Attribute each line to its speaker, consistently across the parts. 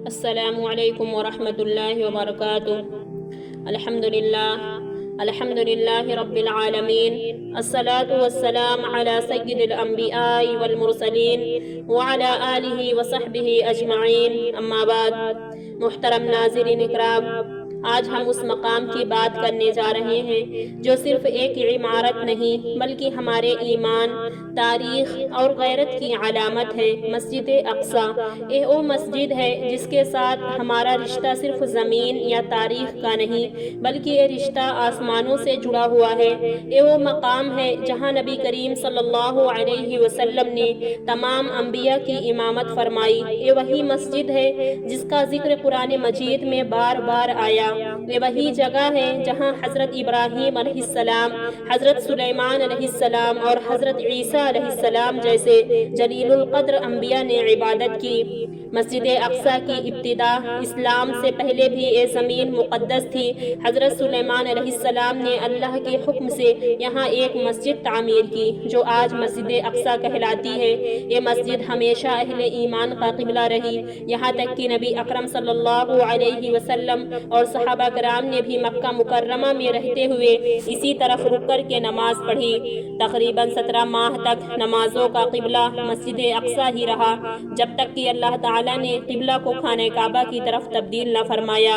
Speaker 1: السلام علیکم ورحمۃ اللہ وبرکاتہ۔ الحمد للہ رب العالمین، الصلاة والسلام علی سید الانبیاء والمرسلین وعلی آلہ وصحبہ اجمعین، اما بعد۔ محترم ناظرین اکرام، آج ہم اس مقام کی بات کرنے جا رہے ہیں جو صرف ایک عمارت نہیں بلکہ ہمارے ایمان، تاریخ اور غیرت کی علامت ہے، مسجد اقصی۔ یہ وہ مسجد ہے جس کے ساتھ ہمارا رشتہ صرف زمین یا تاریخ کا نہیں بلکہ یہ رشتہ آسمانوں سے جڑا ہوا ہے۔ یہ وہ مقام ہے جہاں نبی کریم صلی اللہ علیہ وسلم نے تمام انبیاء کی امامت فرمائی۔ یہ وہی مسجد ہے جس کا ذکر قرآن مجید میں بار بار آیا۔ یہ وہی جگہ ہے جہاں حضرت ابراہیم علیہ السلام، حضرت سلیمان علیہ السلام اور حضرت عیسیٰ علیہ السلام جیسے جلیل القدر انبیاء نے عبادت کی۔ مسجد اقصی کی ابتدا اسلام سے پہلے بھی یہ زمین مقدس تھی۔ حضرت سلیمان علیہ السلام نے اللہ کے حکم سے یہاں ایک مسجد تعمیر کی جو آج مسجد اقصی کہلاتی ہے۔ یہ مسجد ہمیشہ اہل ایمان کا قبلہ رہی، یہاں تک کہ نبی اکرم صلی اللہ علیہ وسلم اور صحابہ کرام نے بھی مکہ مکرمہ میں رہتے ہوئے اسی طرف رک کر کے نماز پڑھی۔ تقریباً 17 ماہ تک نمازوں کا قبلہ مسجد اقصی ہی رہا، جب تک کہ اللہ تعالیٰ نے قبلہ کو خانہ کعبہ کی طرف تبدیل نہ فرمایا۔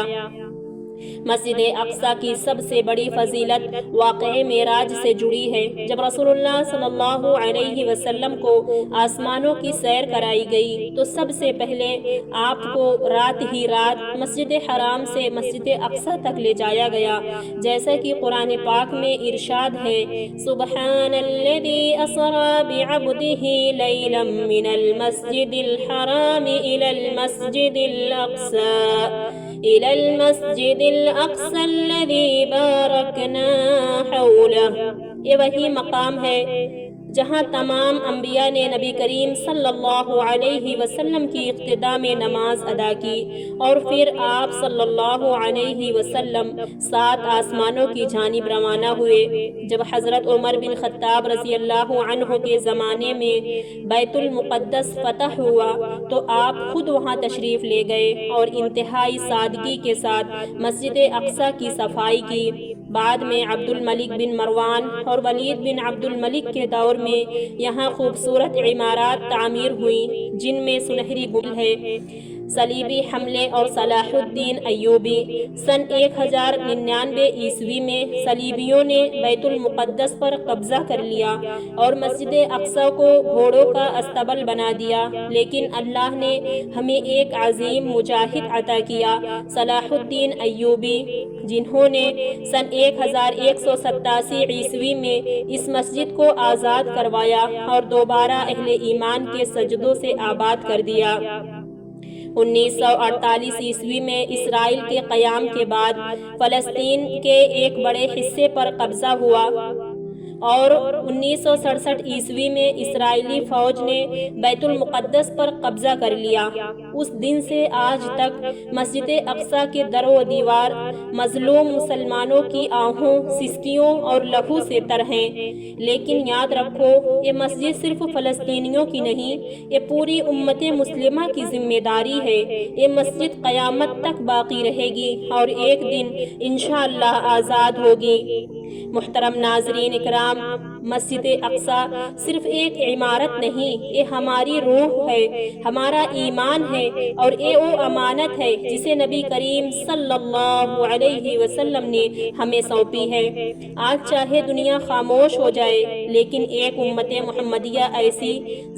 Speaker 1: مسجد اقصی کی سب سے بڑی فضیلت واقعہ معراج سے جڑی ہے۔ جب رسول اللہ صلی اللہ علیہ وسلم کو آسمانوں کی سیر کرائی گئی تو سب سے پہلے آپ کو رات ہی رات مسجد حرام سے مسجد اقصی تک لے جایا گیا، جیسا کہ قرآن پاک میں ارشاد ہے، سبحان الذی اسری بعبدہ لیلا من المسجد الحرام الی المسجد الاقصی الذی بارکنا حولہ۔ یہ وہی مقام ہے جہاں تمام انبیاء نے نبی کریم صلی اللہ علیہ وسلم کی اقتداء میں نماز ادا کی، اور پھر آپ صلی اللہ علیہ وسلم 7 آسمانوں کی جانب روانہ ہوئے۔ جب حضرت عمر بن خطاب رضی اللہ عنہ کے زمانے میں بیت المقدس فتح ہوا تو آپ خود وہاں تشریف لے گئے اور انتہائی سادگی کے ساتھ مسجد اقصی کی صفائی کی۔ بعد میں عبد الملک بن مروان اور ولید بن عبد الملک کے دور میں یہاں خوبصورت عمارات تعمیر ہوئیں، جن میں سنہری گل ہے۔ صلیبی حملے اور صلاح الدین ایوبی سن 1099 عیسوی میں صلیبیوں نے بیت المقدس پر قبضہ کر لیا اور مسجد اقصی کو گھوڑوں کا استبل بنا دیا، لیکن اللہ نے ہمیں ایک عظیم مجاہد عطا کیا، صلاح الدین ایوبی، جنہوں نے سن 1187 عیسوی میں اس مسجد کو آزاد کروایا اور دوبارہ اہل ایمان کے سجدوں سے آباد کر دیا۔ 1948 عیسوی میں اسرائیل کے قیام کے بعد فلسطین کے ایک بڑے حصے پر قبضہ ہوا اور 1967 عیسوی میں اسرائیلی فوج نے بیت المقدس پر قبضہ کر لیا۔ اس دن سے آج تک مسجد اقصی کے در و دیوار مظلوم مسلمانوں کی آہوں، سسکیوں اور لہو سے تر ہیں۔ لیکن یاد رکھو، یہ مسجد صرف فلسطینیوں کی نہیں، یہ پوری امت مسلمہ کی ذمہ داری ہے۔ یہ مسجد قیامت تک باقی رہے گی اور ایک دن انشاءاللہ آزاد ہوگی۔ محترم ناظرین اکرام، مسجد اقصی صرف ایک عمارت نہیں، یہ ہماری روح ہے، ہمارا ایمان ہے اور یہ وہ امانت ہے جسے نبی کریم صلی اللہ علیہ وسلم نے ہمیں سونپی ہے۔ آج چاہے دنیا خاموش ہو جائے، لیکن ایک امت محمدیہ ایسی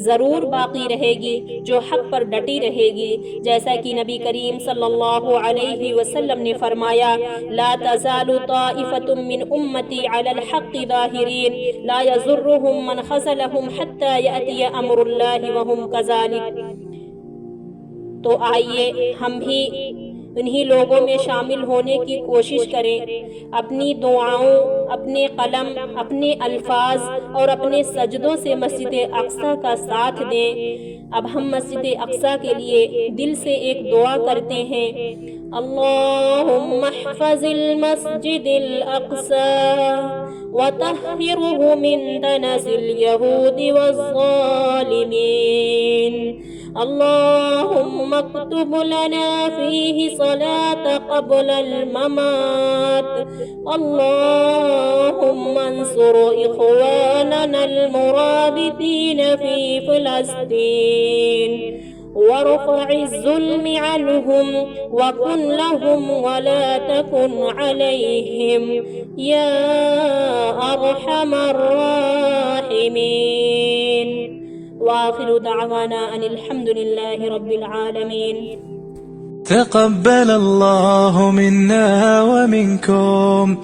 Speaker 1: ضرور باقی رہے گی جو حق پر ڈٹی رہے گی، جیسا کہ نبی کریم صلی اللہ علیہ وسلم نے فرمایا، لا تزال طائفة من امتی علی الحق ظاہرین لا یضرهم من خذلهم حتی یأتی امر اللہ وهم کذالک۔ تو آئیے ہم بھی انہی لوگوں میں شامل ہونے کی کوشش کریں، اپنی دعاؤں، اپنے قلم، اپنے الفاظ اور اپنے سجدوں سے مسجد اقصی کا ساتھ دیں۔ اب ہم مسجد اقصی کے لیے دل سے ایک دعا کرتے ہیں، اللہم احفظ المسجد الاقصی وطهره من دنس اليهود والظالمين اللهم اكتب لنا فيه صلاة قبل الممات. اللهم انصر إخواننا المرابطين في فلسطين وارفع الظلم عنهم وكن لهم ولا تكن عليهم يا أرحم الراحمين. وآخر دعوانا أن الحمد لله رب العالمين.
Speaker 2: تقبل الله منا ومنكم.